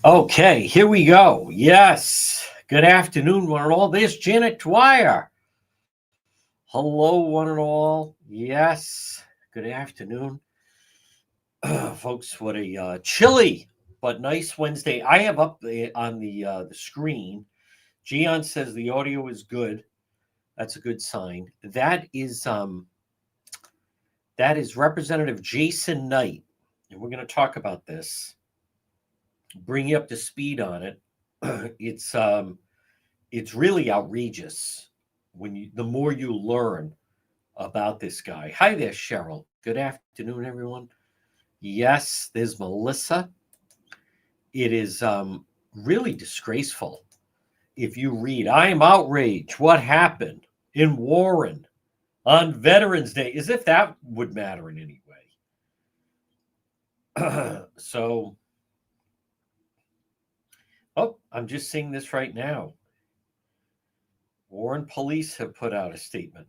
Okay, here we go. Yes. Good afternoon, one and all. This Janet Dwyer. Hello, one and all. Yes. Good afternoon. Folks, what a chilly but nice Wednesday. I have up on the screen. Gian says the audio is good. That's a good sign. That is Representative Jason Knight, and we're going to talk about this. Bring you up to speed on it. It's really outrageous the more you learn about this guy. Hi there, Cheryl. Good afternoon, everyone. Yes, there's Melissa. It is really disgraceful. If you read, I am outraged. What happened in Warren on Veterans Day? As if that would matter in any way. I'm just seeing this right now. Warren police have put out a statement.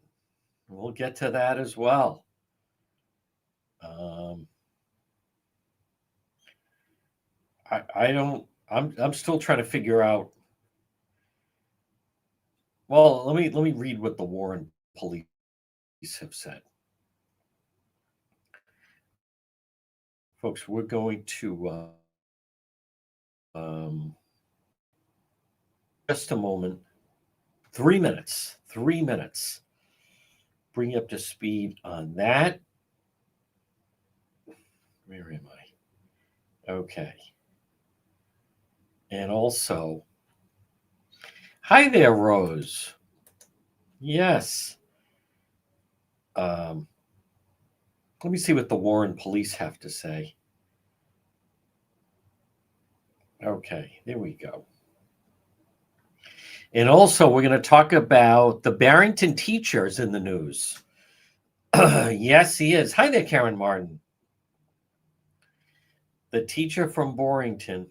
We'll get to that as well. I'm still trying to figure out. Well, let me read what the Warren police have said. Folks, we're going to just a moment. 3 minutes. 3 minutes. Bring you up to speed on that. Where am I? Okay. And also, hi there, Rose. Yes. Let me see what the Warren police have to say. Okay, there we go. And also, we're going to talk about the Barrington teachers in the news. Yes, he is. Hi there, Karen Martin. The teacher from Barrington.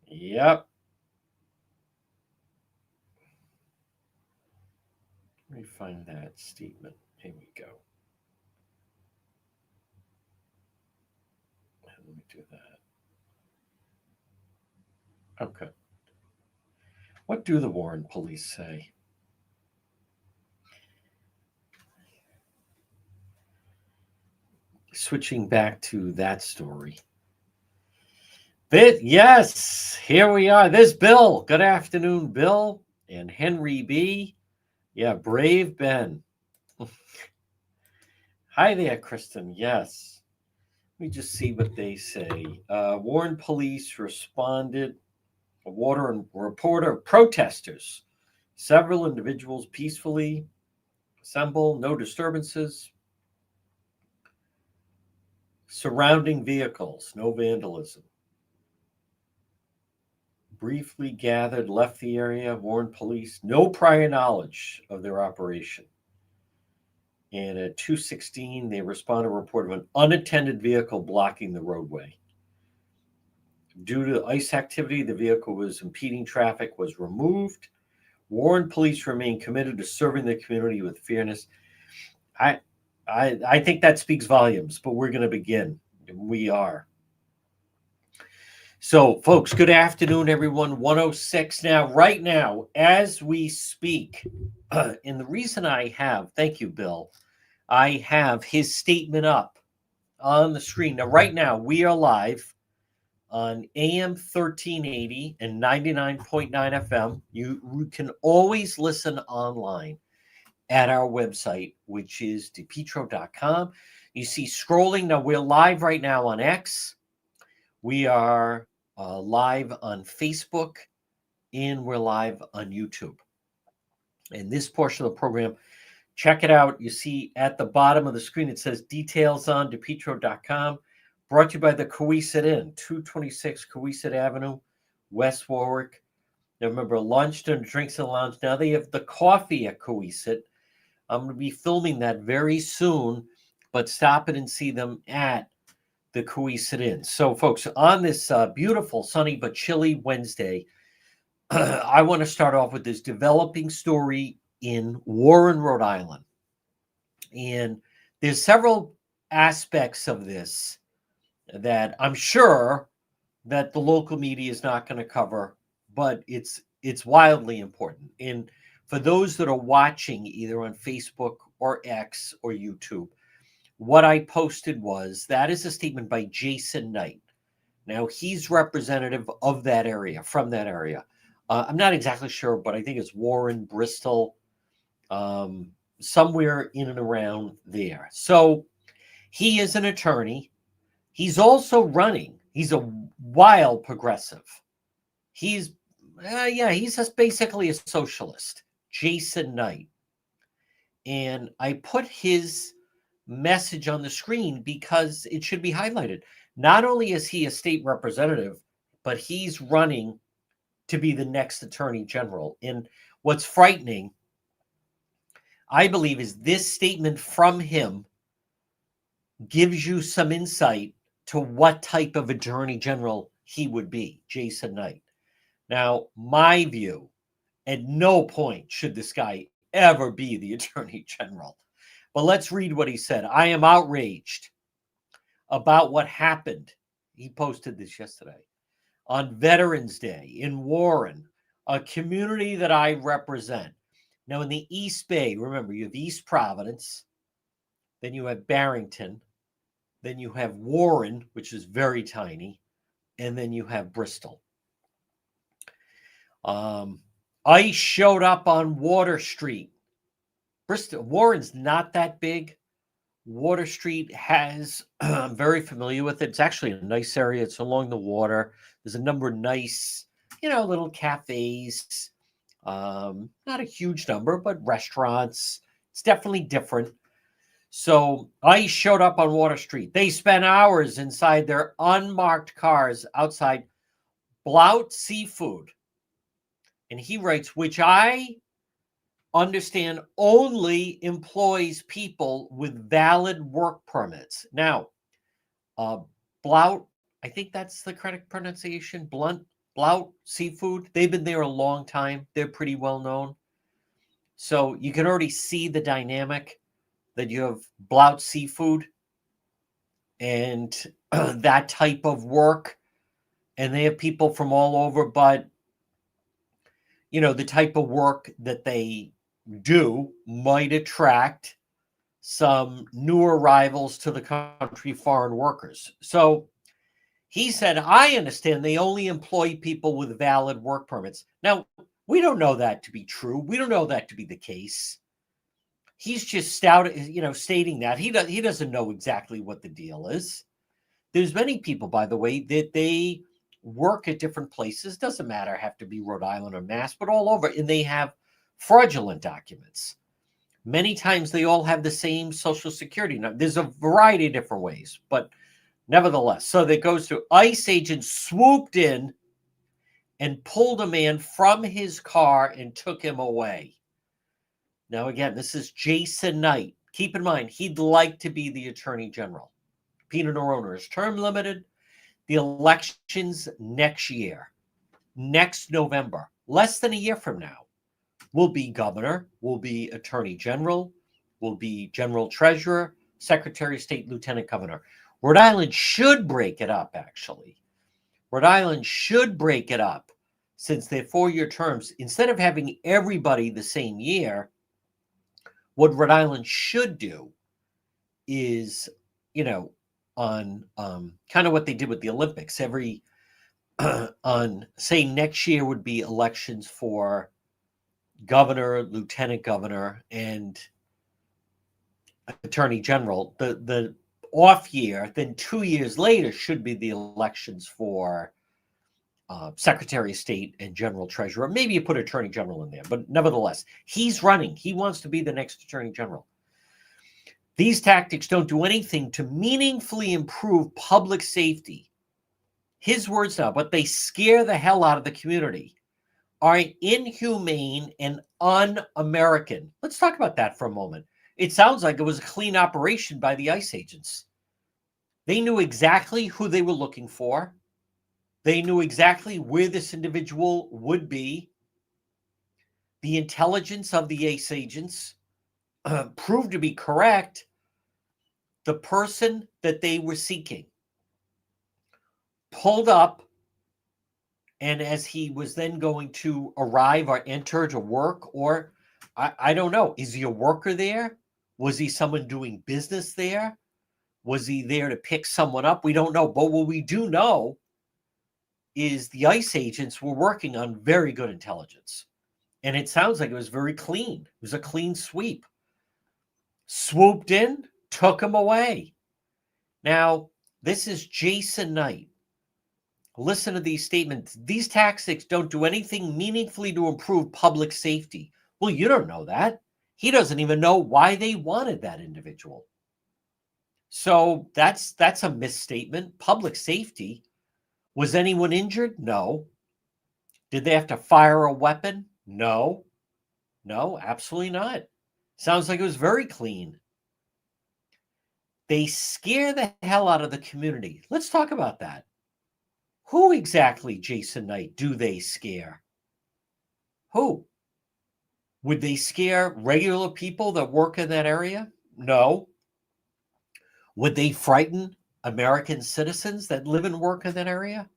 Yep. Let me find that statement. Here we go. Let me do that. Okay. What do the Warren police say? Switching back to that story. Yes, here we are. There's Bill. Good afternoon, Bill and Henry B. Yeah, brave Ben. Hi there, Kristen. Yes. Let me just see what they say. Warren police responded. A water report of protesters. Several individuals peacefully assemble. No disturbances. Surrounding vehicles. No vandalism. Briefly gathered, left the area, warned police, no prior knowledge of their operation. And at 2:16, they responded to a report of an unattended vehicle blocking the roadway. Due to ice activity, the vehicle was impeding traffic, was removed. Warren police remain committed to serving the community with fairness. I think that speaks volumes, but we're going to begin. We are. So, folks, good afternoon, everyone. 106 now, right now, as we speak. And the reason thank you, Bill, I have his statement up on the screen. Now, right now, we are live on AM 1380 and 99.9 FM. You can always listen online at our website, which is depetro.com. You see scrolling. Now, we're live right now on X. We are live on Facebook, and we're live on YouTube. And this portion of the program, check it out. You see at the bottom of the screen, it says details on depetro.com. Brought to you by the Coesit Inn, 226 Coesit Avenue, West Warwick. Now remember, lunch and drinks in the lounge. Now they have the coffee at Coesit. I'm going to be filming that very soon, but stop it and see them at the Coesit Inn. So, folks, on this beautiful, sunny but chilly Wednesday, I want to start off with this developing story in Warren, Rhode Island. And there's several aspects of this that I'm sure that the local media is not going to cover, but it's wildly important. And for those that are watching either on Facebook or X or YouTube, what I posted was that is a statement by Jason Knight. Now he's representative of that area, from that area. I'm not exactly sure, but I think it's Warren, Bristol, somewhere in and around there. So he is an attorney. He's also running. He's a wild progressive. He's he's just basically a socialist, Jason Knight. And I put his message on the screen because it should be highlighted. Not only is he a state representative, but he's running to be the next attorney general. And what's frightening, I believe, is this statement from him gives you some insight to what type of attorney general he would be, Jason Knight. Now, my view, at no point should this guy ever be the attorney general. But let's read what he said. I am outraged about what happened. He posted this yesterday on Veterans Day in Warren, a community that I represent. Now, in the East Bay, remember, you have East Providence, then you have Barrington, then you have Warren, which is very tiny, and then you have Bristol. Ice showed up on Water Street. Warren's not that big. Water Street has, I'm very familiar with it. It's actually a nice area. It's along the water. There's a number of nice, little cafes. Not a huge number, but restaurants. It's definitely different. So ICE showed up on Water Street. They spent hours inside their unmarked cars outside Blout Seafood. And he writes, which I understand only employs people with valid work permits. Now, Blout, I think that's the correct pronunciation, Blout Seafood. They've been there a long time. They're pretty well known. So you can already see the dynamic that you have Blout Seafood and that type of work. And they have people from all over, but the type of work that they do might attract some new arrivals to the country, foreign workers. So he said, I understand they only employ people with valid work permits. Now, we don't know that to be true. We don't know that to be the case. He's just stating that. He doesn't know exactly what the deal is. There's many people, by the way, that they work at different places. Doesn't matter, have to be Rhode Island or Mass, but all over. And they have fraudulent documents. Many times they all have the same Social Security number. There's a variety of different ways, but nevertheless. So that goes to ICE agents swooped in and pulled a man from his car and took him away. Now, again, this is Jason Knight. Keep in mind, he'd like to be the attorney general. Peanut owner is term limited. The elections next year, next November, less than a year from now, will be governor, will be attorney general, will be general treasurer, secretary of state, lieutenant governor. Rhode Island should break it up, actually. Rhode Island should break it up since they're 4-year terms. Instead of having everybody the same year, what Rhode Island should do is, on kind of what they did with the Olympics. Every say next year would be elections for governor, lieutenant governor, and attorney general. The off year, then 2 years later, should be the elections for secretary of state and general treasurer. Maybe you put attorney general in there, but nevertheless, he's running. He wants to be the next attorney general. These tactics don't do anything to meaningfully improve public safety. His words now, but they scare the hell out of the community, are inhumane and un-American. Let's talk about that for a moment. It sounds like it was a clean operation by the ICE agents. They knew exactly who they were looking for. They knew exactly where this individual would be. The intelligence of the ICE agents proved to be correct. The person that they were seeking pulled up And as he was then going to arrive or enter to work, or I don't know, is he a worker there? Was he someone doing business there? Was he there to pick someone up? We don't know. But what we do know is the ICE agents were working on very good intelligence. And it sounds like it was very clean. It was a clean sweep. Swooped in, took him away. Now, this is Jason Knight. Listen to these statements. These tactics don't do anything meaningfully to improve public safety. Well, you don't know that. He doesn't even know why they wanted that individual. So that's a misstatement. Public safety. Was anyone injured? No. Did they have to fire a weapon? No. No, absolutely not. Sounds like it was very clean. They scare the hell out of the community. Let's talk about that. Who exactly, Jason Knight, do they scare? Who? Would they scare regular people that work in that area? No. Would they frighten American citizens that live and work in that area?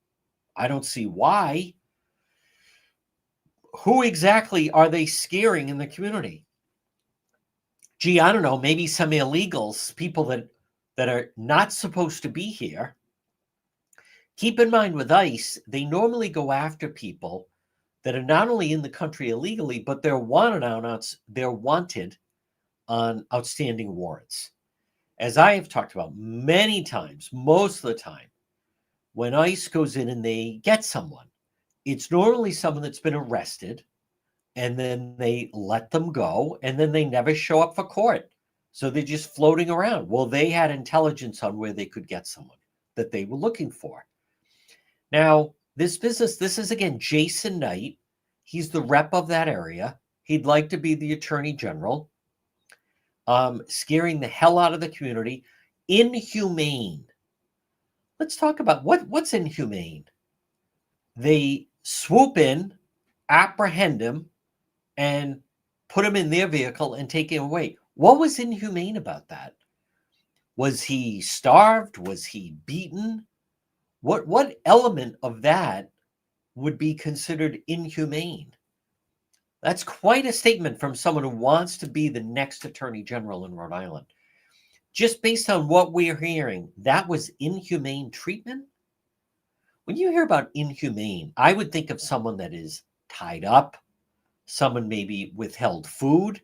I don't see why. Who exactly are they scaring in the community? Gee, I don't know, maybe some illegals, people that are not supposed to be here. Keep in mind with ICE, they normally go after people that are not only in the country illegally, but they're wanted on outstanding warrants. As I have talked about many times, most of the time, when ICE goes in and they get someone, it's normally someone that's been arrested, and then they let them go, and then they never show up for court. So they're just floating around. Well, they had intelligence on where they could get someone that they were looking for. Now, this is again Jason Knight. He's the rep of that area. He'd like to be the attorney general, scaring the hell out of the community. Inhumane. Let's talk about what's inhumane. They swoop in, apprehend him, and put him in their vehicle and take him away. What was inhumane about that? Was he starved? Was he beaten? What element of that would be considered inhumane? That's quite a statement from someone who wants to be the next attorney general in Rhode Island. Just based on what we're hearing, that was inhumane treatment? When you hear about inhumane, I would think of someone that is tied up, someone maybe withheld food,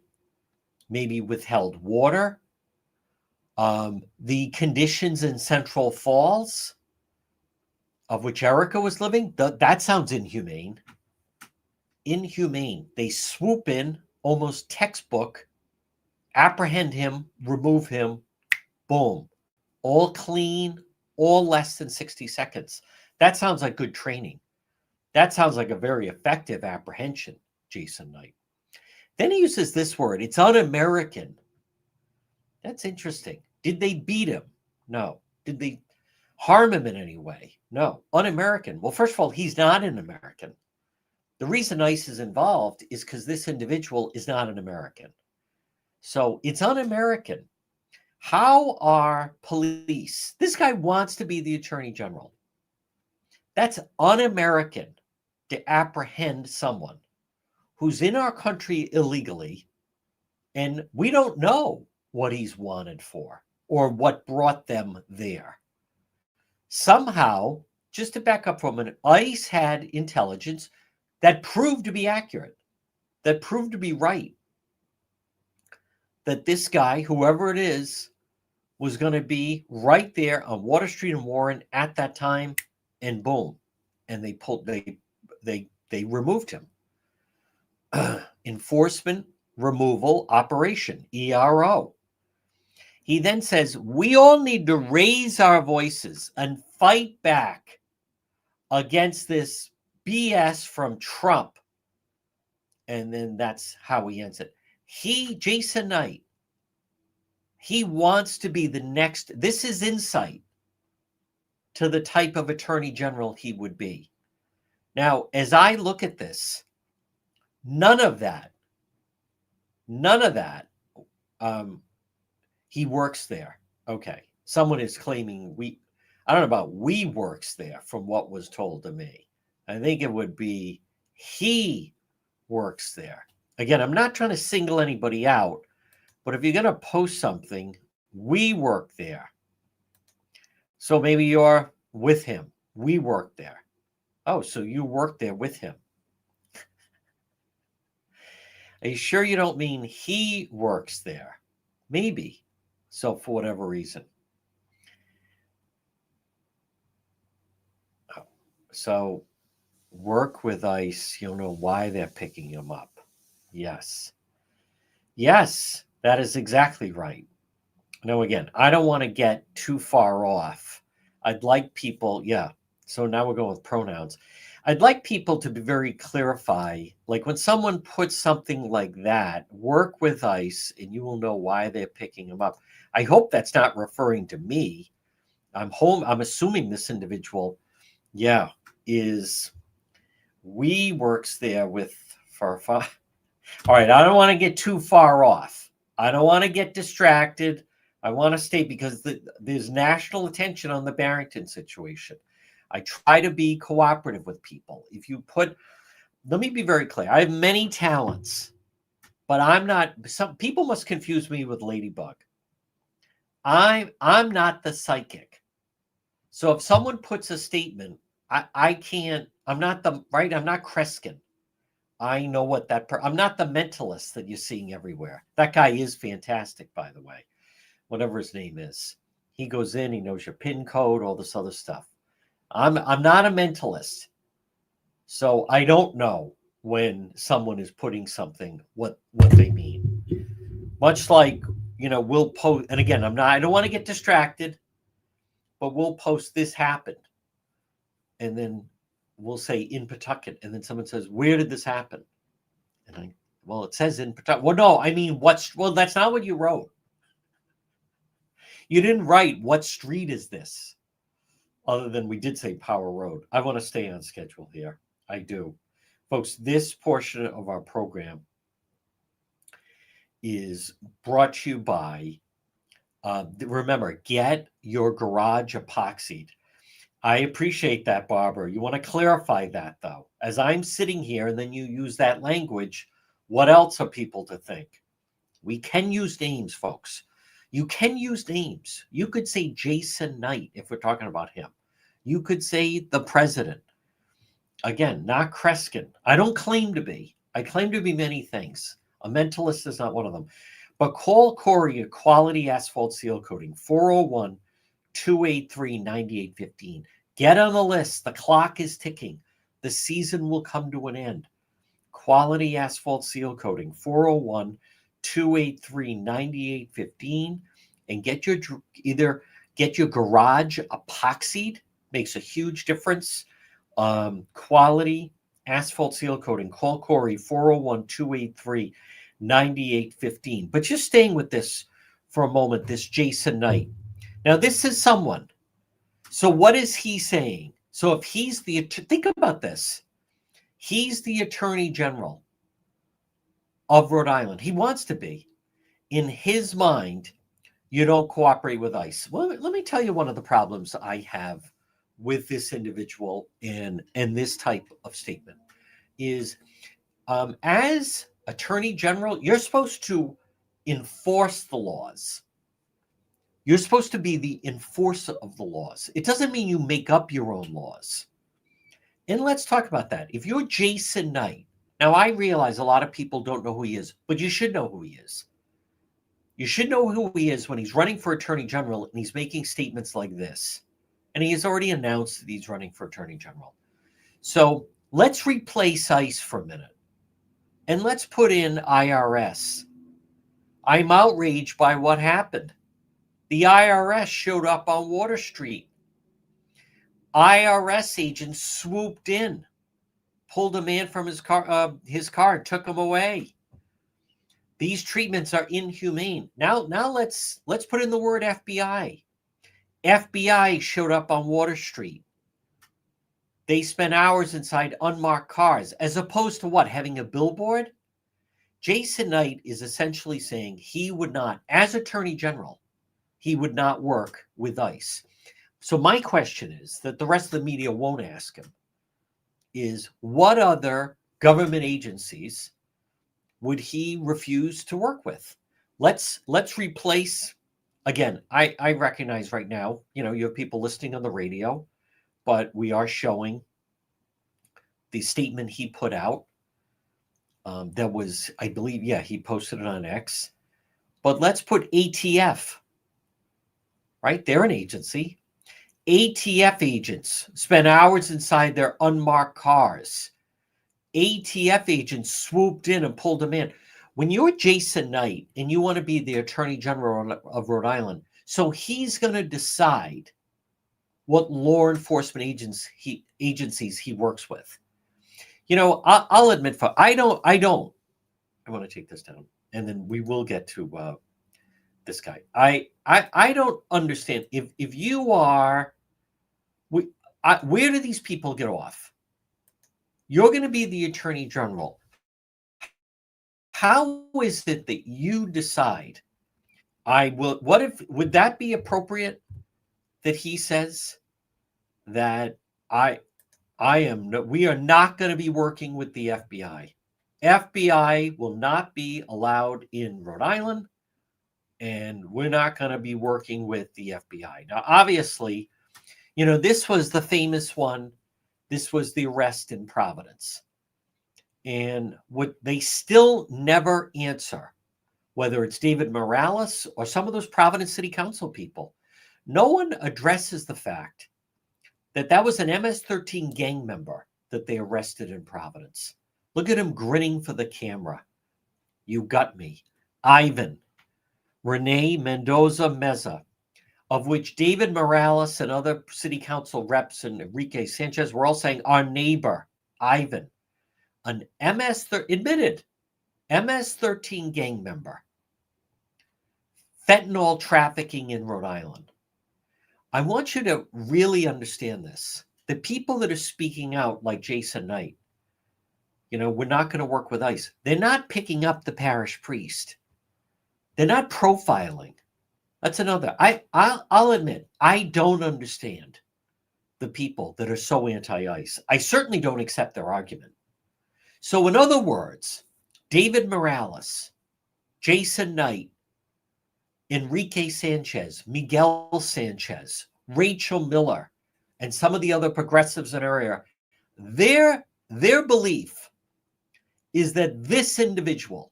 maybe withheld water. The conditions in Central Falls, of which Erica was living, that sounds inhumane. Inhumane. They swoop in, almost textbook, apprehend him, remove him, boom. All clean, all less than 60 seconds. That sounds like good training. That sounds like a very effective apprehension, Jason Knight. Then he uses this word. It's un-American. That's interesting. Did they beat him? No. Did they harm him in any way? No. Un-American. Well, first of all, he's not an American. The reason ICE is involved is because this individual is not an American. So it's un-American. How are police? This guy wants to be the attorney general. That's un-American to apprehend someone who's in our country illegally, and we don't know what he's wanted for or what brought them there. Somehow, just to back up for a minute, ICE had intelligence that proved to be accurate, that proved to be right, that this guy, whoever it is, was going to be right there on Water Street and Warren at that time, and boom, and they removed him. Enforcement Removal Operation, ERO. He then says, we all need to raise our voices and fight back against this BS from Trump. And then that's how he ends it. Jason Knight, he wants to be the next. This is insight to the type of attorney general he would be. Now, as I look at this, none of that, he works there. Okay. Someone is claiming I don't know about we works there from what was told to me. I think it would be he works there. Again, I'm not trying to single anybody out, but if you're going to post something, we work there. So maybe you're with him. We work there. Oh, so you work there with him. Are you sure you don't mean he works there? Maybe. So for whatever reason. So work with ICE. You'll know why they're picking him up. Yes. Yes, that is exactly right. Now, again, I don't want to get too far off. I'd like people, yeah. So now we're going with pronouns. I'd like people to be very clarify, like when someone puts something like that, work with ICE, and you will know why they're picking him up. I hope that's not referring to me. I'm assuming this individual, yeah, is we works there with for. All right, I don't want to get too far off. I don't want to get distracted. I want to stay because there's national attention on the Barrington situation. I try to be cooperative with people. If you put, let me be very clear. I have many talents, but I'm not. Some people must confuse me with Ladybug. I'm not the psychic. So if someone puts a statement, I can't. I'm not the right. I'm not Kreskin. I know what I'm not the mentalist that you're seeing everywhere. That guy is fantastic, by the way. Whatever his name is. He goes in, he knows your PIN code, all this other stuff. I'm not a mentalist. So I don't know when someone is putting something what they mean. Much like, we'll post, and again, I don't want to get distracted, but we'll post this happened. And then we'll say in Pawtucket, and then someone says, where did this happen? And it says in Pawtucket. Well, no, I mean, that's not what you wrote. You didn't write, what street is this? Other than we did say Power Road. I want to stay on schedule here. I do. Folks, this portion of our program is brought to you by, remember, get your garage epoxied. I appreciate that, Barbara. You want to clarify that, though. As I'm sitting here and then you use that language, what else are people to think? We can use names, folks. You can use names. You could say Jason Knight if we're talking about him. You could say the president. Again, not Kreskin. I don't claim to be. I claim to be many things. A mentalist is not one of them. But call Corey at Quality Asphalt Seal Coating, 401-283-9815. Get on the list. The clock is ticking. The season will come to an end. Quality Asphalt Seal Coating, 401-283-9815. And get your garage epoxied. Makes a huge difference. Quality Asphalt Seal Coating. Call Corey, 401-283-9815. But just staying with this for a moment, this Jason Knight. Now, this is someone. So what is he saying? So if he's think about this. He's the Attorney General of Rhode Island. He wants to be. In his mind, you don't cooperate with ICE. Well, let me tell you one of the problems I have with this individual and this type of statement is as Attorney General, you're supposed to enforce the laws. You're supposed to be the enforcer of the laws. It doesn't mean you make up your own laws. And let's talk about that. If you're Jason Knight, now I realize a lot of people don't know who he is, but you should know who he is. You should know who he is when he's running for Attorney General and he's making statements like this. And he has already announced that he's running for Attorney General. So let's replace ICE for a minute. And let's put in IRS. I'm outraged by what happened. The IRS showed up on Water Street. IRS agents swooped in, pulled a man from his car, took him away. These treatments are inhumane. Now let's put in the word FBI. FBI showed up on Water Street. They spent hours inside unmarked cars, as opposed to what? Having a billboard? Jason Knight is essentially saying he would not, as Attorney General, he would not work with ICE. So my question is that the rest of the media won't ask him. is what other government agencies would he refuse to work with? Let's replace again. I recognize right now, you have people listening on the radio, but we are showing the statement he put out. That was, I believe, yeah, he posted it on X. But let's put ATF, right? They're an agency. ATF agents spent hours inside their unmarked cars. ATF agents swooped in and pulled them in. When you're Jason Knight and you want to be the Attorney General of Rhode Island, so he's going to decide what law enforcement agencies he works with. I'll admit, I want to take this down, and then we will get to this guy. I don't understand if you are. Where do these people get off? You're going to be the Attorney General. How is it that you decide? Would that be appropriate that he says that we are not going to be working with the FBI. FBI will not be allowed in Rhode Island, and we're not going to be working with the FBI. Now, obviously, this was the famous one. This was the arrest in Providence. And what they still never answer, whether it's David Morales or some of those Providence City Council people, no one addresses the fact that was an MS-13 gang member that they arrested in Providence. Look at him grinning for the camera. You got me. Ivan, Rene Mendoza Meza, of which David Morales and other city council reps and Enrique Sanchez were all saying, our neighbor, Ivan, an admitted MS-13 gang member, fentanyl trafficking in Rhode Island. I want you to really understand this. The people that are speaking out like Jason Knight, we're not going to work with ICE. They're not picking up the parish priest. They're not profiling. That's another. I'll admit, I don't understand the people that are so anti-ICE. I certainly don't accept their argument. So in other words, David Morales, Jason Knight, Enrique Sanchez, Miguel Sanchez, Rachel Miller, and some of the other progressives in our area, their belief is that this individual,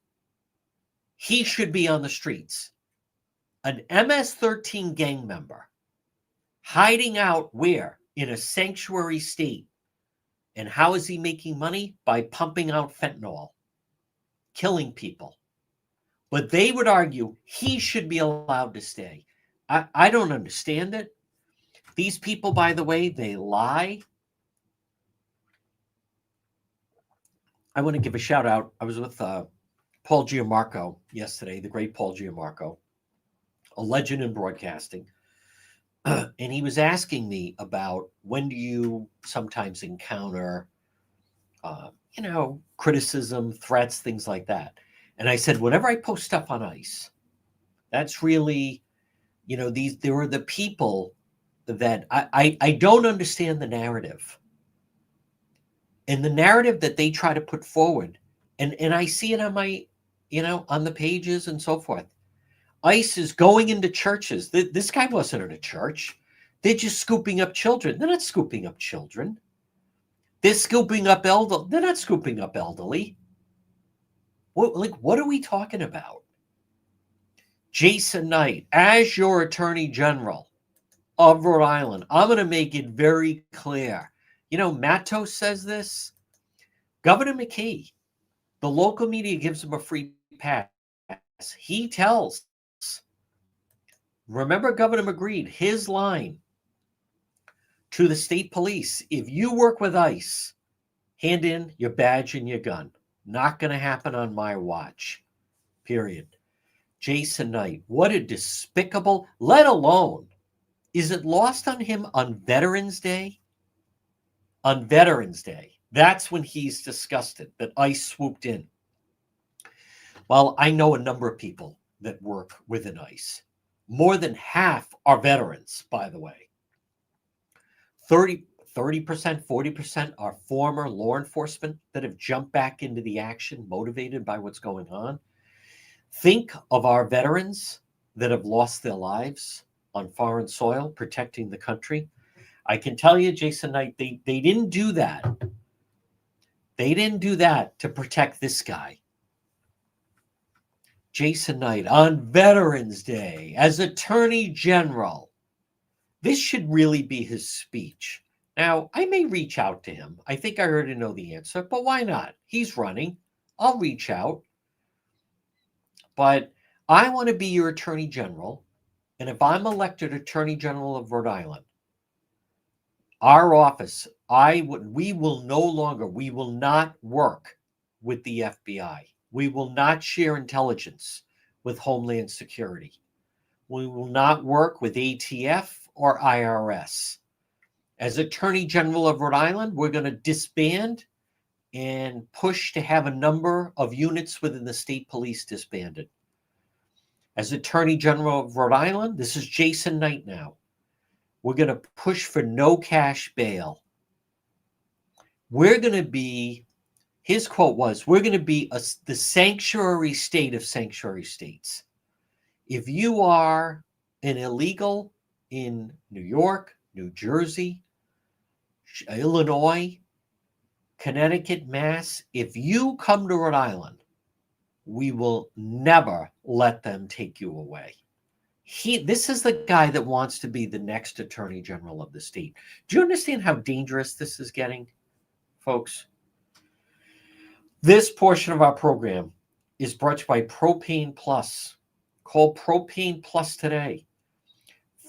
he should be on the streets. An MS-13 gang member hiding out where? In a sanctuary state. And how is he making money? By pumping out fentanyl, killing people. But they would argue he should be allowed to stay. I don't understand it. These people, by the way, they lie. I want to give a shout out. I was with Paul Giammarco yesterday, the great Paul Giammarco, a legend in broadcasting. And he was asking me about when do you sometimes encounter, criticism, threats, things like that. And I said, whenever I post stuff on ICE, that's really, there are the people that I don't understand the narrative. And the narrative that they try to put forward, and I see it on my, on the pages and so forth. ICE is going into churches. This guy wasn't at a church. They're just scooping up children. They're not scooping up children. They're scooping up elderly. They're not scooping up elderly. What are we talking about? Jason Knight, as your Attorney General of Rhode Island, I'm going to make it very clear. Matos says this. Governor McKee, the local media gives him a free pass. He tells, remember Governor McGreed, his line to the state police, if you work with ICE, hand in your badge and your gun. Not going to happen on my watch, period. Jason Knight, what a despicable, let alone, is it lost on him on Veterans Day? On Veterans Day, that's when he's disgusted that ICE swooped in. Well, I know a number of people that work within ICE. More than half are veterans, by the way. 30 30%, 40% are former law enforcement that have jumped back into the action, motivated by what's going on. Think of our veterans that have lost their lives on foreign soil, protecting the country. I can tell you, Jason Knight, they didn't do that. They didn't do that to protect this guy. Jason Knight on Veterans Day as Attorney General. This should really be his speech. Now, I may reach out to him. I think I already know the answer, but why not? He's running. I'll reach out. But I want to be your Attorney General. And if I'm elected Attorney General of Rhode Island, our office, we will not work with the FBI. We will not share intelligence with Homeland Security. We will not work with ATF or IRS. As Attorney General of Rhode Island, we're going to disband and push to have a number of units within the state police disbanded. As Attorney General of Rhode Island, this is Jason Knight now. We're going to push for no cash bail. We're going to be, his quote was, we're going to be the sanctuary state of sanctuary states. If you are an illegal in New York, New Jersey, Illinois, Connecticut, Mass, if you come to Rhode Island, we will never let them take you away. This is the guy that wants to be the next Attorney General of the state. Do you understand how dangerous this is getting, folks? This portion of our program is brought to you by Propane Plus. Call Propane Plus today,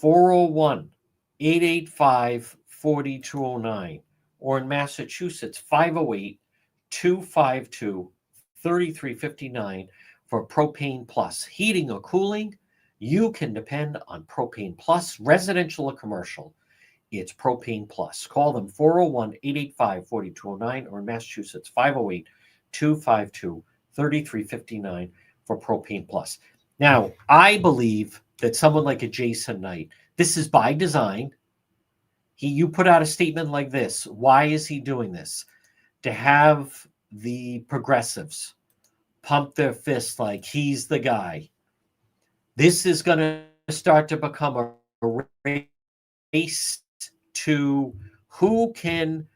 401-885-4209, or in Massachusetts, 508-252-3359 for Propane Plus. Heating or cooling, you can depend on Propane Plus, residential or commercial. It's Propane Plus. Call them 401-885-4209 or in Massachusetts, 508-252-3359 for Propane Plus. Now, I believe that someone like a Jason Knight, this is by design. You put out a statement like this. Why is he doing this? To have the progressives pump their fists like he's the guy. This is going to start to become a race to who can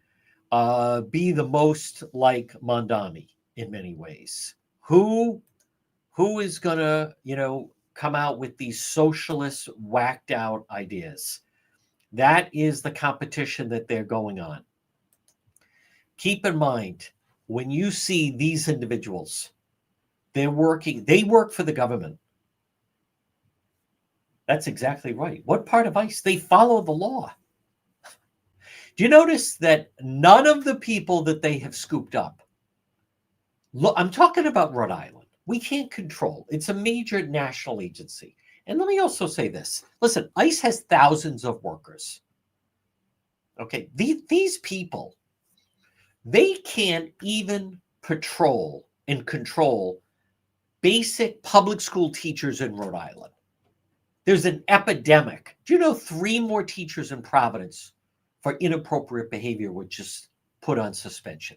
be the most like Mondani in many ways. Who is going to, come out with these socialist whacked out ideas? That is the competition that they're going on. Keep in mind, when you see these individuals, they work for the government. That's exactly right. What part of ICE? They follow the law. Do you notice that none of the people that they have scooped up, look, I'm talking about Rhode Island. We can't control. It's a major national agency. And let me also say this. Listen, ICE has thousands of workers. Okay, these people, they can't even patrol and control basic public school teachers in Rhode Island. There's an epidemic. Do you know 3 more teachers in Providence for inappropriate behavior were just put on suspension?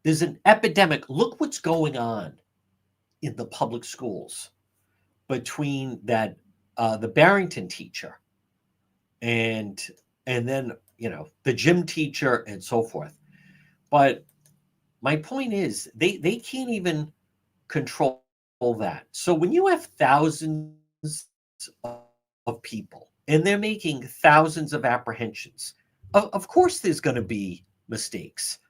There's an epidemic. Look what's going on in the public schools between that the Barrington teacher and then the gym teacher and so forth. But my point is they can't even control that. So when you have thousands of people and they're making thousands of apprehensions, of course there's going to be mistakes.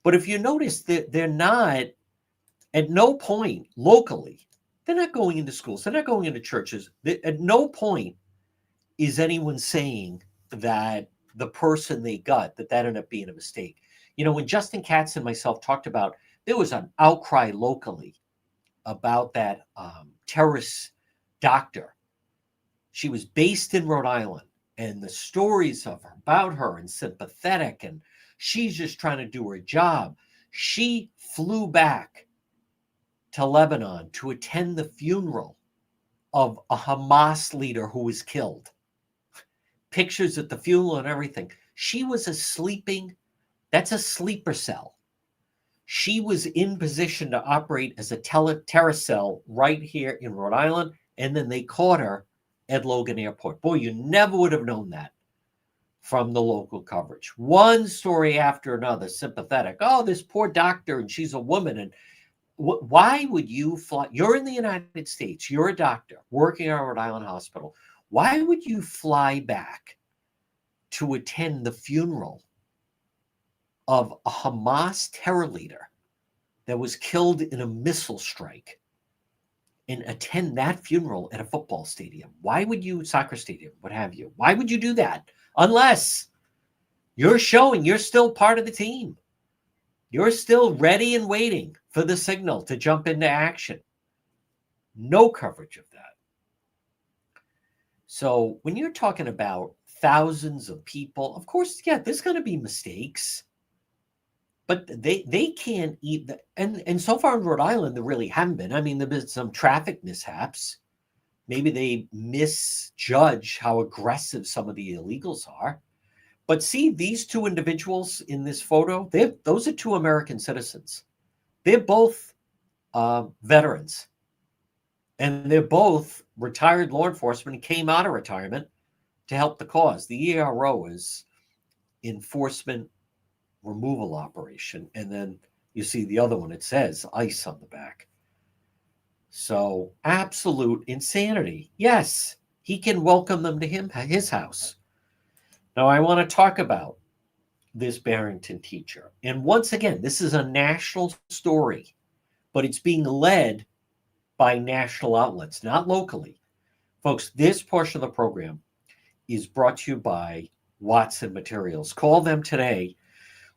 But if you notice that they're not, at no point locally, they're not going into schools, they're not going into churches. At no point is anyone saying that the person they got, that ended up being a mistake. When Justin Katz and myself talked about, there was an outcry locally about that terrorist doctor. She was based in Rhode Island, and the stories about her and sympathetic, and she's just trying to do her job. She flew back to Lebanon to attend the funeral of a Hamas leader who was killed. Pictures at the funeral and everything. She was that's a sleeper cell. She was in position to operate as a terror cell right here in Rhode Island, and then they caught her at Logan Airport. Boy, you never would have known that from the local coverage. One story after another, sympathetic. Oh, this poor doctor, and she's a woman. And why would you fly? You're in the United States. You're a doctor working at a Rhode Island hospital. Why would you fly back to attend the funeral of a Hamas terror leader that was killed in a missile strike and attend that funeral at a football stadium? Why would you, soccer stadium, what have you? Why would you do that? Unless you're showing you're still part of the team. You're still ready and waiting for the signal to jump into action. No coverage of that. So when you're talking about thousands of people, of course, yeah, there's going to be mistakes. But they can't eat the, and so far in Rhode Island, there really haven't been. I mean, there have been some traffic mishaps. Maybe they misjudge how aggressive some of the illegals are. But see, these two individuals in this photo, those are two American citizens. They're both veterans. And they're both retired law enforcement and came out of retirement to help the cause. The ERO is Enforcement Removal Operation. And then you see the other one, it says ICE on the back. So absolute insanity. Yes, he can welcome them to his house. Now, I want to talk about this Barrington teacher. And once again, this is a national story, but it's being led by national outlets, not locally. Folks, this portion of the program is brought to you by Watson Materials. Call them today.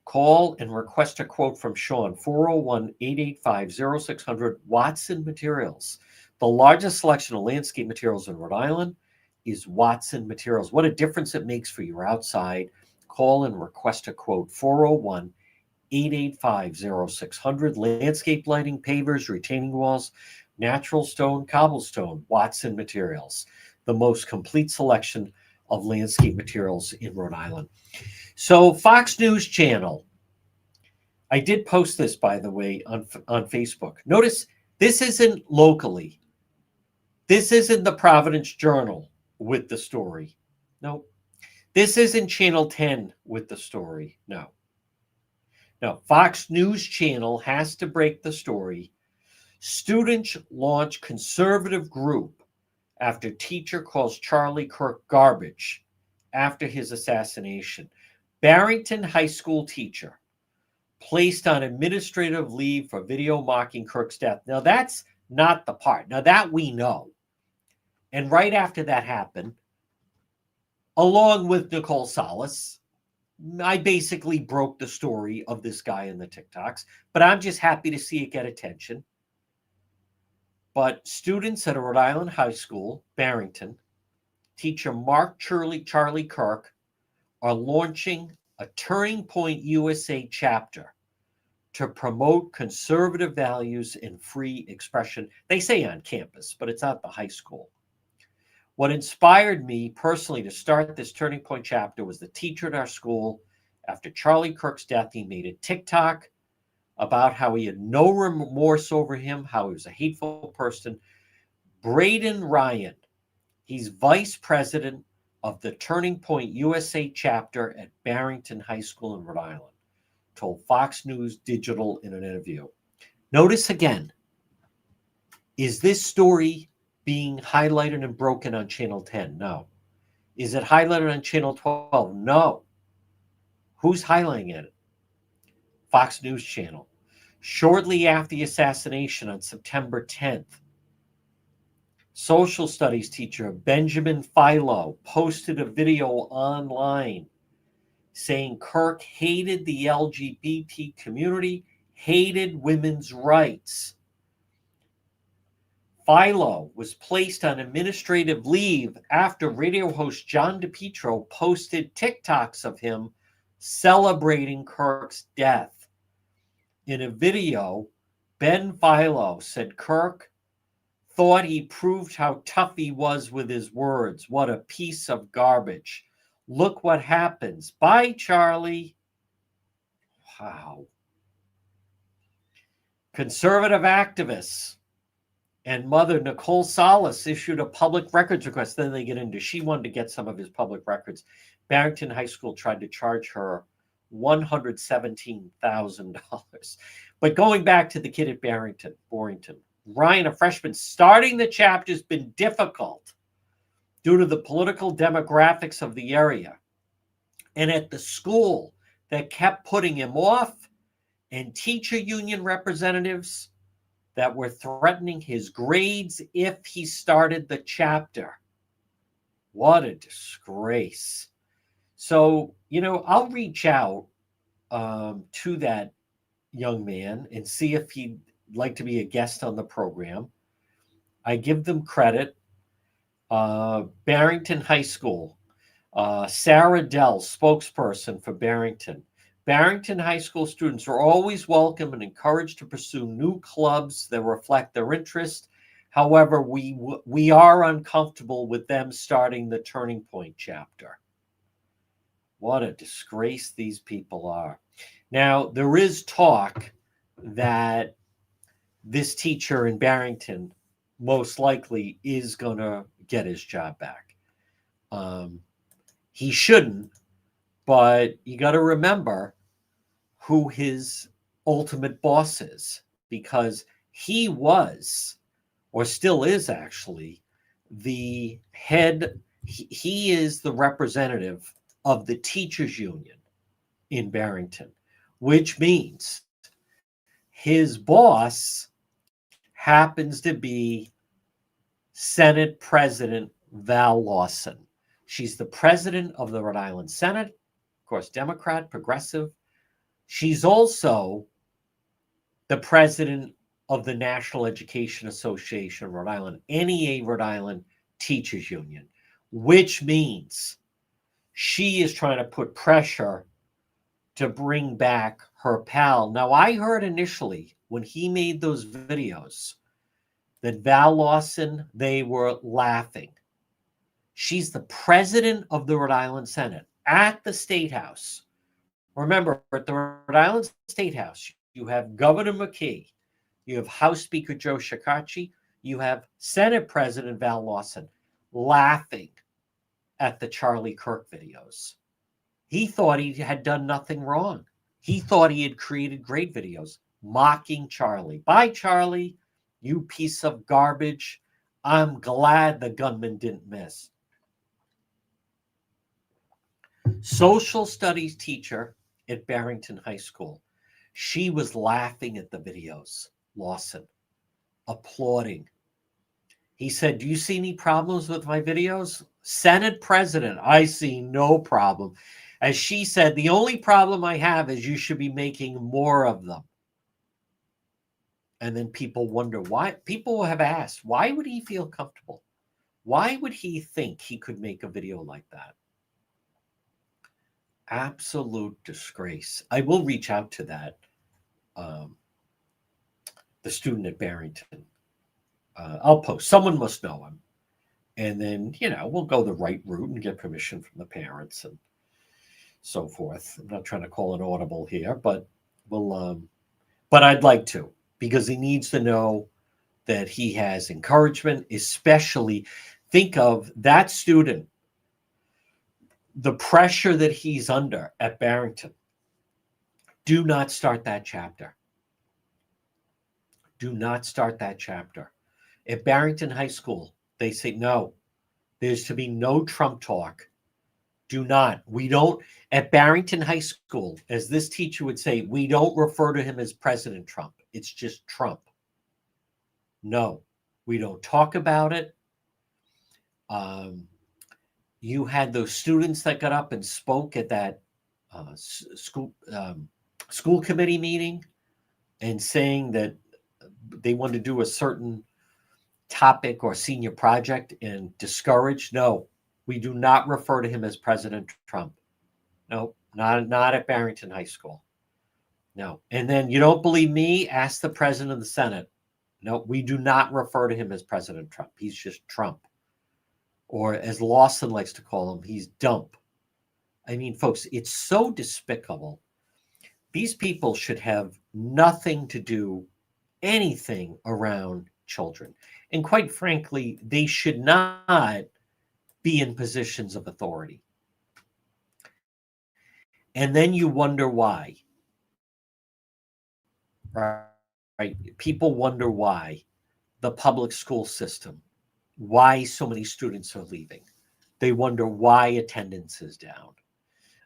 Call and request a quote from Sean, 401-885-0600, Watson Materials. The largest selection of landscape materials in Rhode Island is Watson Materials. What a difference it makes for your outside. Call and request a quote, 401-885-0600. Landscape lighting, pavers, retaining walls, natural stone, cobblestone, Watson Materials. The most complete selection of landscape materials in Rhode Island. So Fox News Channel, I did post this, by the way, on Facebook. Notice this isn't locally. This isn't the Providence Journal with the story. No. This isn't Channel 10 with the story. No. No. Fox News Channel has to break the story. Students launch conservative group after teacher calls Charlie Kirk garbage after his assassination. Barrington High School teacher placed on administrative leave for video mocking Kirk's death. Now, that's not the part. Now, that we know. And right after that happened, along with Nicole Salas, I basically broke the story of this guy in the TikToks, but I'm just happy to see it get attention. But students at a Rhode Island high school, Barrington, teacher Mark Charlie Kirk, are launching a Turning Point USA chapter to promote conservative values and free expression. They say on campus, but it's at the high school. What inspired me personally to start this Turning Point chapter was the teacher at our school. After Charlie Kirk's death, he made a TikTok about how he had no remorse over him, how he was a hateful person. Braden Ryan, he's vice president of the Turning Point USA chapter at Barrington High School in Rhode Island, told Fox News Digital in an interview. Notice again, is this story being highlighted and broken on Channel 10? No. Is it highlighted on Channel 12? No. Who's highlighting it? Fox News Channel. Shortly after the assassination on September 10th, social studies teacher Benjamin Philo posted a video online saying Kirk hated the LGBT community, hated women's rights. Philo was placed on administrative leave after radio host John DePietro posted TikToks of him celebrating Kirk's death. In a video, Ben Philo said Kirk thought he proved how tough he was with his words. What a piece of garbage. Look what happens. Bye, Charlie. Wow. Conservative activists and mother Nicole Solis issued a public records request. Then they get into, she wanted to get some of his public records. Barrington High School tried to charge her $117,000. But going back to the kid at Barrington, Ryan, a freshman, starting the chapter has been difficult due to the political demographics of the area. And at the school that kept putting him off, and teacher union representatives that were threatening his grades if he started the chapter. What a disgrace. So, I'll reach out to that young man and see if he'd like to be a guest on the program. I give them credit. Barrington High School, Sarah Dell, spokesperson for Barrington. Barrington High School students are always welcome and encouraged to pursue new clubs that reflect their interest. However, we are uncomfortable with them starting the Turning Point chapter. What a disgrace these people are. Now, there is talk that this teacher in Barrington most likely is going to get his job back. He shouldn't, but you got to remember who his ultimate boss is, because he was, or still is actually, the head, he is the representative of the teachers union in Barrington, which means his boss happens to be Senate President Val Lawson. She's the president of the Rhode Island Senate, of course, Democrat, progressive. She's also the president of the National Education Association of Rhode Island, NEA Rhode Island Teachers Union, which means she is trying to put pressure to bring back her pal. Now, I heard initially when he made those videos that Val Lawson, they were laughing. She's the president of the Rhode Island Senate at the State House. Remember, at the Rhode Island State House, you have Governor McKee, you have House Speaker Joe Shekarchi, you have Senate President Val Lawson laughing at the Charlie Kirk videos. He thought he had done nothing wrong. He thought he had created great videos mocking Charlie. Bye, Charlie, you piece of garbage. I'm glad the gunman didn't miss. Social studies teacher at Barrington High School. She was laughing at the videos, Lawson, applauding. He said, do you see any problems with my videos? Senate President, I see no problem. As she said, the only problem I have is you should be making more of them. And then people wonder why. People have asked, why would he feel comfortable? Why would he think he could make a video like that? Absolute disgrace. I will reach out to that, the student at Barrington. I'll post. Someone must know him. And then, we'll go the right route and get permission from the parents and so forth. I'm not trying to call an audible here, but but I'd like to, because he needs to know that he has encouragement, especially think of that student, the pressure that he's under at Barrington. Do not start that chapter. Do not start that chapter. At Barrington High School, they say, no, there's to be no Trump talk. Do not. We don't, at Barrington High School, as this teacher would say, we don't refer to him as President Trump. It's just Trump. No, we don't talk about it. You had those students that got up and spoke at that school committee meeting and saying that they wanted to do a certain topic or senior project and discouraged. No, we do not refer to him as President Trump. No, not at Barrington High School. No. And then you don't believe me? Ask the president of the Senate. No, we do not refer to him as President Trump. He's just Trump. Or as Lawson likes to call him, he's dump. I mean, folks, it's so despicable. These people should have nothing to do anything around children. And quite frankly, they should not be in positions of authority. And then you wonder why, right? People wonder why the public school system, why so many students are leaving. They wonder why attendance is down.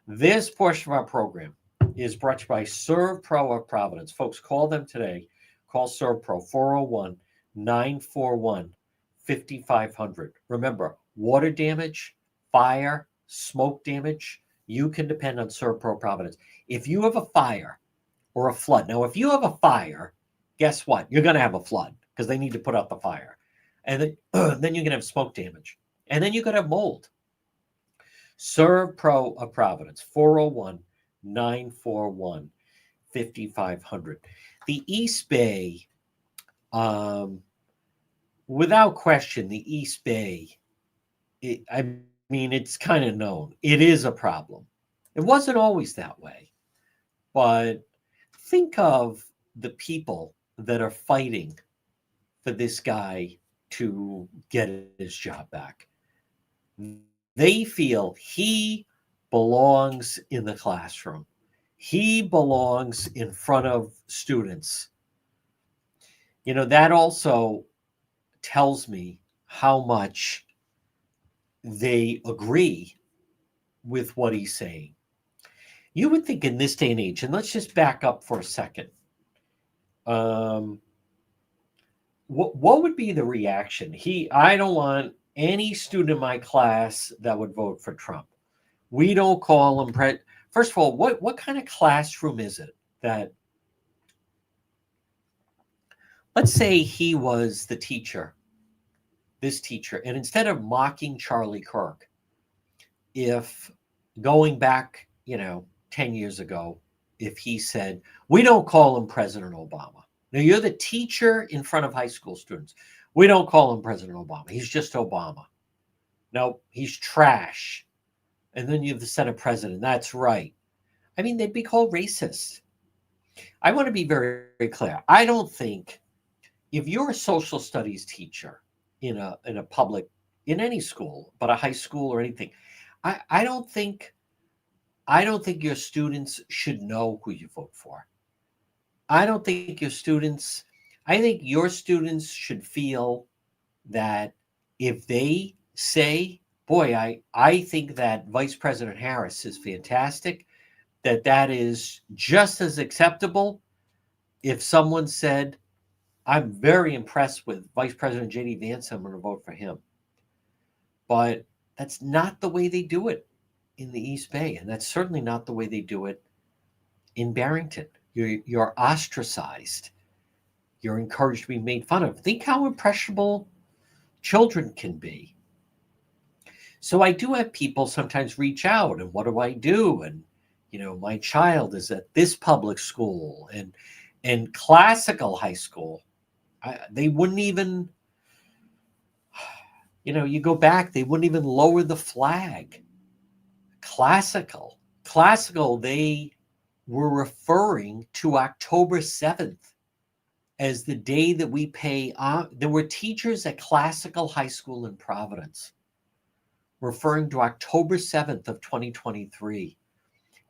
This portion of our program is brought to you by Serve Pro of Providence. Folks, call them today. Call Serve Pro 401 941 5500. Remember, water damage, fire, smoke damage, you can depend on Serve Pro Providence. If you have a fire or a flood, now, if you have a fire, guess what? You're going to have a flood because they need to put out the fire. And then, then you're going to have smoke damage. And then you're going to have mold. Serve Pro of Providence, 401 941 5500. The East Bay, without question, the East Bay, I mean, it's kind of known. It is a problem. It wasn't always that way. But think of the people that are fighting for this guy to get his job back. They feel he belongs in the classroom. He belongs in front of students. You know, that also tells me how much they agree with what he's saying. You would think in this day and age, and let's just back up for a second. What would be the reaction? I don't want any student in my class that would vote for Trump. We don't call him First of all, what kind of classroom is it that, let's say he was the teacher, this teacher, and instead of mocking Charlie Kirk, if going back, 10 years ago, if he said, we don't call him President Obama. Now, you're the teacher in front of high school students. We don't call him President Obama. He's just Obama. No, he's trash. And then you have the Senate president. That's right. I mean, they'd be called racist. I want to be very, very clear. I don't think if you're a social studies teacher in a public, in any school, but a high school or anything, I don't think your students should know who you vote for. I think your students should feel that if they say, boy, I think that Vice President Harris is fantastic, that is just as acceptable if someone said, I'm very impressed with Vice President J.D. Vance, I'm going to vote for him. But that's not the way they do it in the East Bay, and that's certainly not the way they do it in Barrington. You're ostracized. You're encouraged to be made fun of. Think how impressionable children can be. So I do have people sometimes reach out, and what do I do? And, my child is at this public school and classical high school. They wouldn't even, you go back, they wouldn't even lower the flag. Classical, they were referring to October 7th as the day that we pay. There were teachers at Classical High School in Providence referring to October 7th of 2023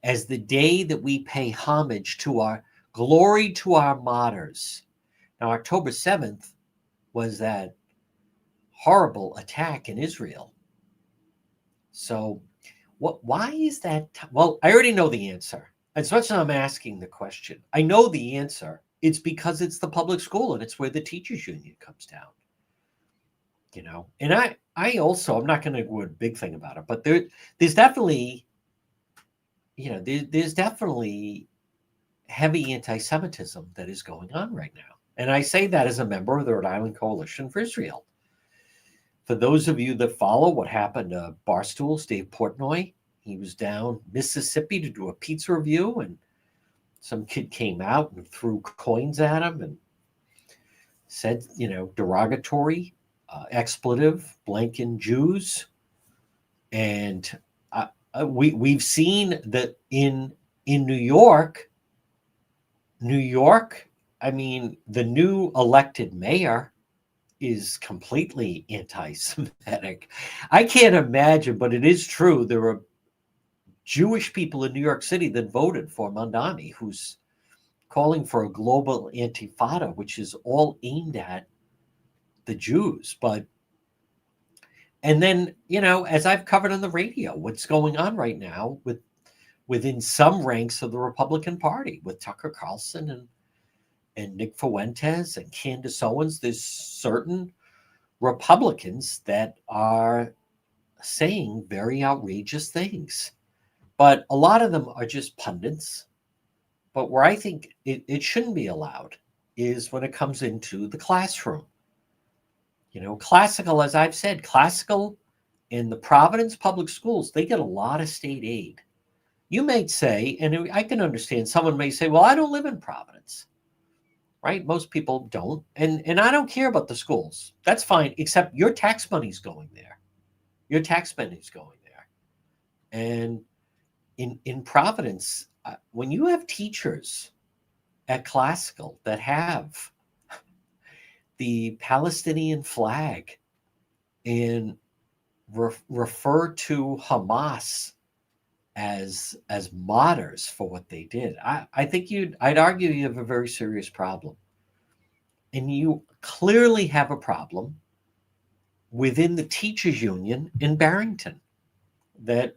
as the day that we pay homage to our glory to our martyrs. Now, October 7th was that horrible attack in Israel. So why is that? Well, I already know the answer. As much as I'm asking the question, I know the answer. It's because it's the public school and it's where the teachers union comes down. And I also, I'm not going to do a big thing about it, but there's definitely, there's definitely heavy anti-Semitism that is going on right now. And I say that as a member of the Rhode Island Coalition for Israel. For those of you that follow what happened to Barstool's Dave Portnoy, he was down Mississippi to do a pizza review, and some kid came out and threw coins at him and said, derogatory, expletive, blanking Jews. And we've seen that in New York. I mean, the new elected mayor is completely anti-Semitic. I can't imagine, but it is true. There are Jewish people in New York City that voted for Mandami, who's calling for a global intifada, which is all aimed at the Jews. But and then, as I've covered on the radio, what's going on right now within some ranks of the Republican Party with Tucker Carlson and Nick Fuentes and Candace Owens, there's certain Republicans that are saying very outrageous things. But a lot of them are just pundits. But where I think it shouldn't be allowed is when it comes into the classroom. Classical, as I've said, classical in the Providence public schools, they get a lot of state aid. You may say, and I can understand, someone may say, well, I don't live in Providence, right? Most people don't. And I don't care about the schools. That's fine, except your tax money's going there. Your tax money's going there. And in Providence, when you have teachers at classical that have the Palestinian flag and refer to Hamas as martyrs for what they did, I think I'd argue you have a very serious problem. And you clearly have a problem within the teachers union in Barrington, that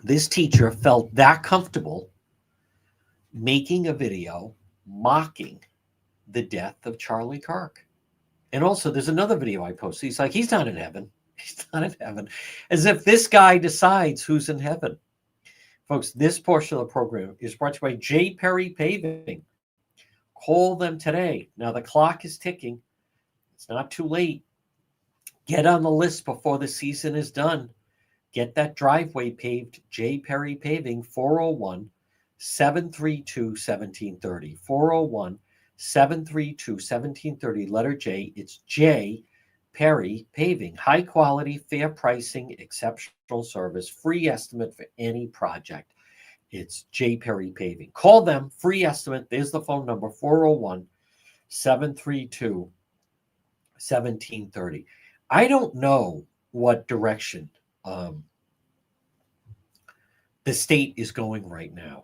this teacher felt that comfortable making a video mocking the death of Charlie Kirk. And also, there's another video I posted. He's like, he's not in heaven. He's not in heaven. As if this guy decides who's in heaven. Folks, this portion of the program is brought to you by J. Perry Paving. Call them today. Now, the clock is ticking. It's not too late. Get on the list before the season is done. Get that driveway paved. J. Perry Paving, 401-732-1730. 401-732-1730. Letter J. It's J. Perry Paving. High quality, fair pricing, exceptional service, free estimate for any project. It's J. Perry Paving. Call them, free estimate. There's the phone number, 401-732-1730. I don't know what direction the state is going right now.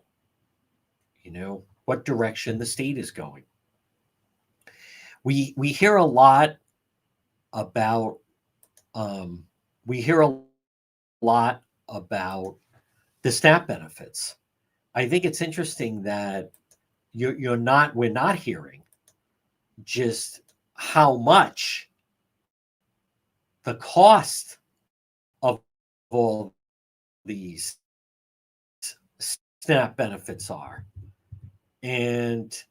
What direction the state is going. We hear a lot about the SNAP benefits. I think it's interesting that we're not hearing just how much the cost of all these SNAP benefits are, and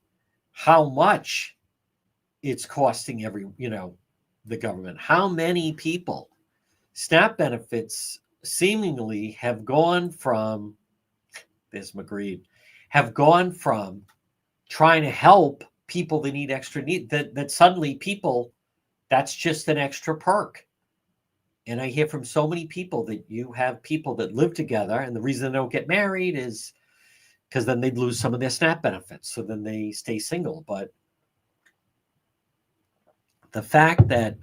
how much it's costing the government. How many people SNAP benefits seemingly have gone from, there's McGreed, have gone from trying to help people that need extra need, that suddenly people, that's just an extra perk. And I hear from so many people that you have people that live together, and the reason they don't get married is because then they'd lose some of their SNAP benefits. So then they stay single. But the fact that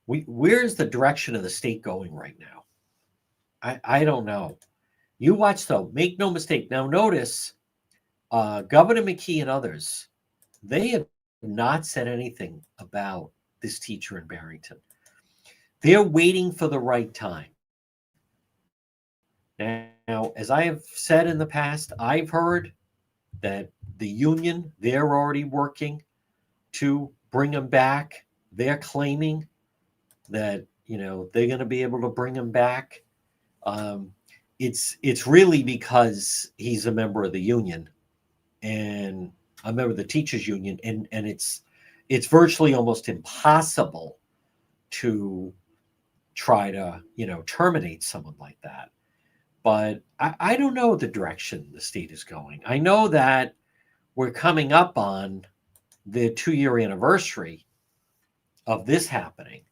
where's the direction of the state going right now? I don't know. You watch, though. Make no mistake. Now, notice Governor McKee and others, they have not said anything about this teacher in Barrington. They're waiting for the right time. Now, as I have said in the past, I've heard that the union, they're already working to bring him back. They're claiming that, they're going to be able to bring him back. It's really because he's a member of the union and a member of the teachers union. And it's virtually almost impossible to try to, terminate someone like that. But I don't know the direction the state is going. I know that we're coming up on the 2-year anniversary of this happening.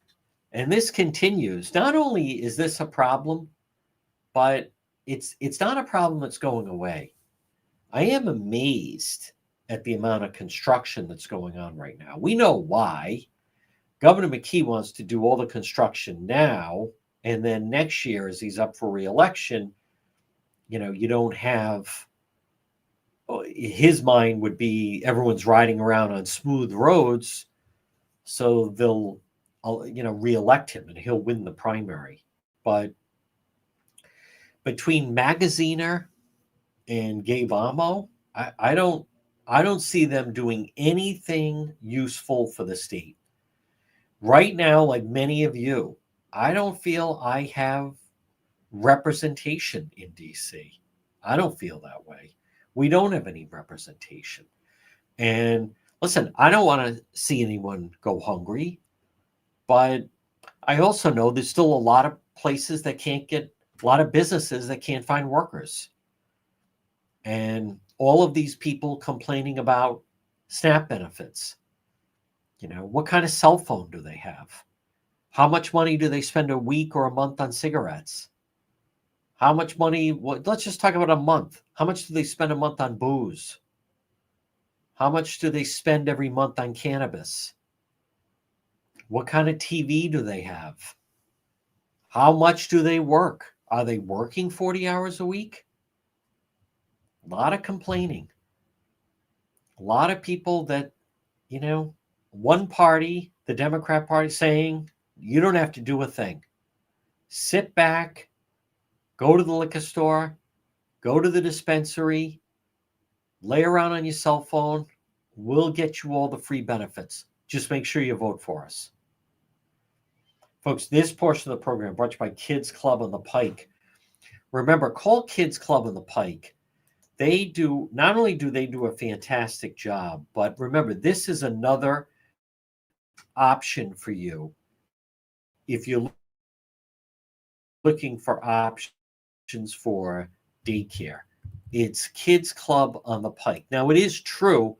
And this continues. Not only is this a problem, but it's not a problem that's going away. I am amazed at the amount of construction that's going on right now. We know why. Governor McKee wants to do all the construction now, and then next year, as he's up for reelection, you don't have. His mind would be everyone's riding around on smooth roads, so they'll, reelect him and he'll win the primary. But between Magaziner and Gabe Amo, I don't see them doing anything useful for the state. Right now, like many of you, I don't feel I have representation in DC. I don't feel that way. We don't have any representation. And listen, I don't want to see anyone go hungry, but I also know there's still a lot of places that can't get, a lot of businesses that can't find workers. And all of these people complaining about SNAP benefits. What kind of cell phone do they have? How much money do they spend a week or a month on cigarettes? How much money, let's just talk about a month. How much do they spend a month on booze? How much do they spend every month on cannabis? What kind of TV do they have? How much do they work? Are they working 40 hours a week? A lot of complaining. A lot of people that, one party, the Democrat Party, saying, you don't have to do a thing. Sit back, go to the liquor store, go to the dispensary, lay around on your cell phone. We'll get you all the free benefits. Just make sure you vote for us. Folks, this portion of the program brought to you by Kids Club on the Pike. Remember, call Kids Club on the Pike. Not only do they do a fantastic job, but remember, this is another option for you if you're looking for options for daycare. It's Kids Club on the Pike. Now, it is true.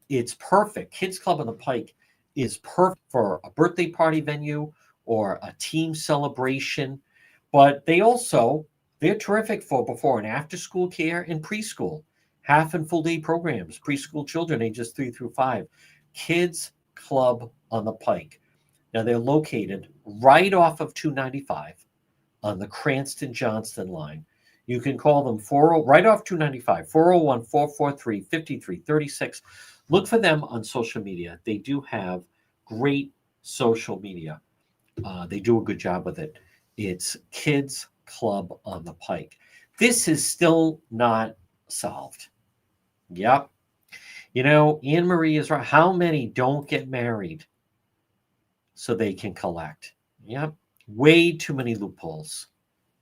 It's perfect. Kids Club on the Pike is perfect for a birthday party venue or a team celebration, but they're terrific for before and after school care and preschool, half and full day programs, preschool children ages 3 through 5. Kids Club on the Pike. Now, they're located right off of 295 on the Cranston-Johnston line. You can call them right off 295, 401-443-5336. Look for them on social media. They do have great social media. They do a good job with it. It's Kids Club on the Pike. This is still not solved. Yep. Anne Marie is right. How many don't get married so they can collect? Yep. Way too many loopholes.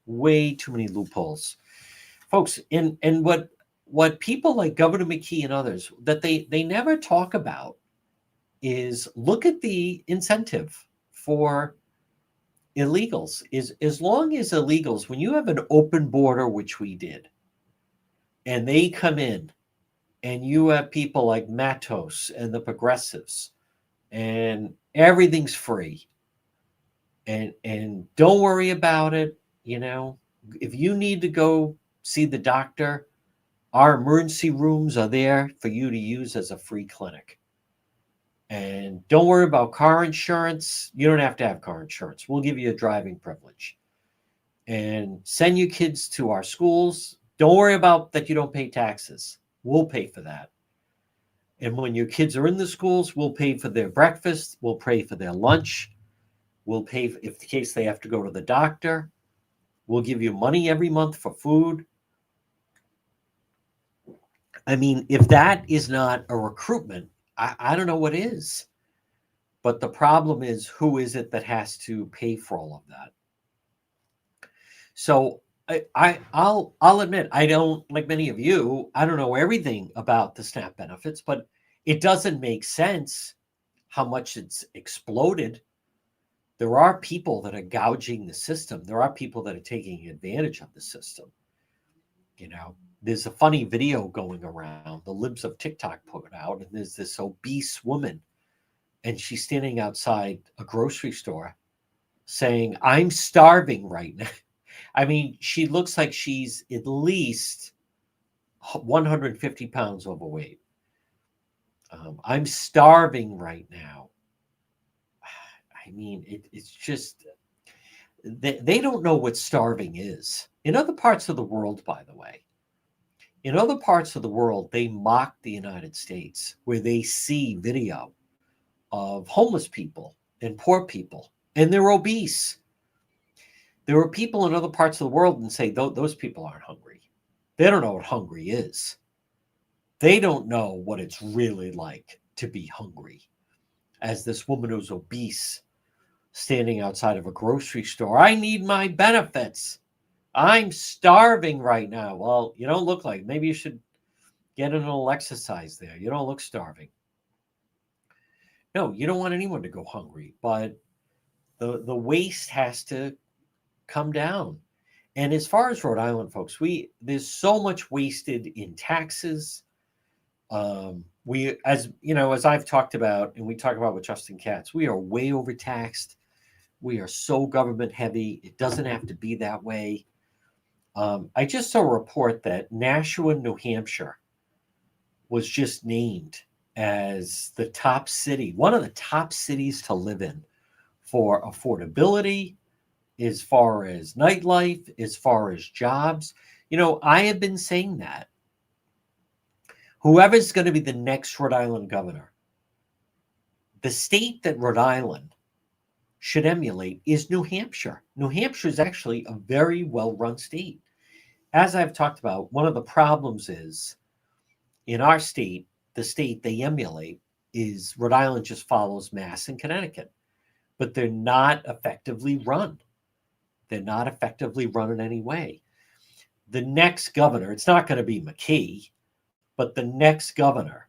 Way too many loopholes. Folks, and what people like Governor McKee and others, that they never talk about is look at the incentive for illegals. Is as long as illegals, when you have an open border, which we did, and they come in, and you have people like Matos and the progressives, and everything's free, and don't worry about it. If you need to go see the doctor, our emergency rooms are there for you to use as a free clinic. And don't worry about car insurance. You don't have to have car insurance. We'll give you a driving privilege. And send your kids to our schools. Don't worry about that you don't pay taxes. We'll pay for that. And when your kids are in the schools, we'll pay for their breakfast. We'll pay for their lunch. We'll pay if the case they have to go to the doctor. We'll give you money every month for food. I mean, if that is not a recruitment, I don't know what is. But the problem is, who is it that has to pay for all of that? So I'll admit, I don't, like many of you, I don't know everything about the SNAP benefits, but it doesn't make sense how much it's exploded. There are people that are gouging the system. There are people that are taking advantage of the system. There's a funny video going around, the libs of TikTok put out, and there's this obese woman, and she's standing outside a grocery store saying, I'm starving right now. I mean, she looks like she's at least 150 pounds overweight. I'm starving right now. I mean, it's just, they don't know what starving is. In other parts of the world, by the way, in other parts of the world, they mock the United States where they see video of homeless people and poor people, and they're obese. There are people in other parts of the world and say, those people aren't hungry. They don't know what hungry is. They don't know what it's really like to be hungry. As this woman who's obese standing outside of a grocery store, I need my benefits. I'm starving right now. Well, you don't look like, maybe you should get a little exercise there. You don't look starving. No, you don't want anyone to go hungry, but the waste has to come down. And as far as Rhode Island, folks, there's so much wasted in taxes. We, as you know, as I've talked about, and we talk about with Justin Katz, we are way overtaxed. We are so government heavy. It doesn't have to be that way. I just saw a report that Nashua, New Hampshire, was just named as the top city, one of the top cities to live in for affordability, as far as nightlife, as far as jobs. You know, I have been saying that whoever's going to be the next Rhode Island governor, the state that Rhode Island should emulate is New Hampshire. New Hampshire is actually a very well-run state. As I've talked about, one of the problems is in our state, the state they emulate is Rhode Island just follows Mass and Connecticut, but they're not effectively run. They're not effectively run in any way. The next governor, it's not going to be McKee, but the next governor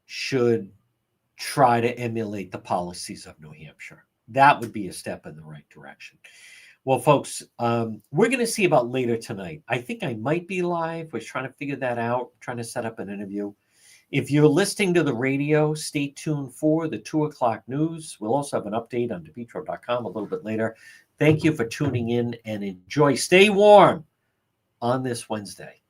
should try to emulate the policies of New Hampshire. That would be a step in the right direction. Well, folks, we're going to see about later tonight. I think I might be live. We're trying to figure that out, trying to set up an interview. If you're listening to the radio, stay tuned for the 2 o'clock news. We'll also have an update on DePetro.com a little bit later. Thank you for tuning in and enjoy. Stay warm on this Wednesday.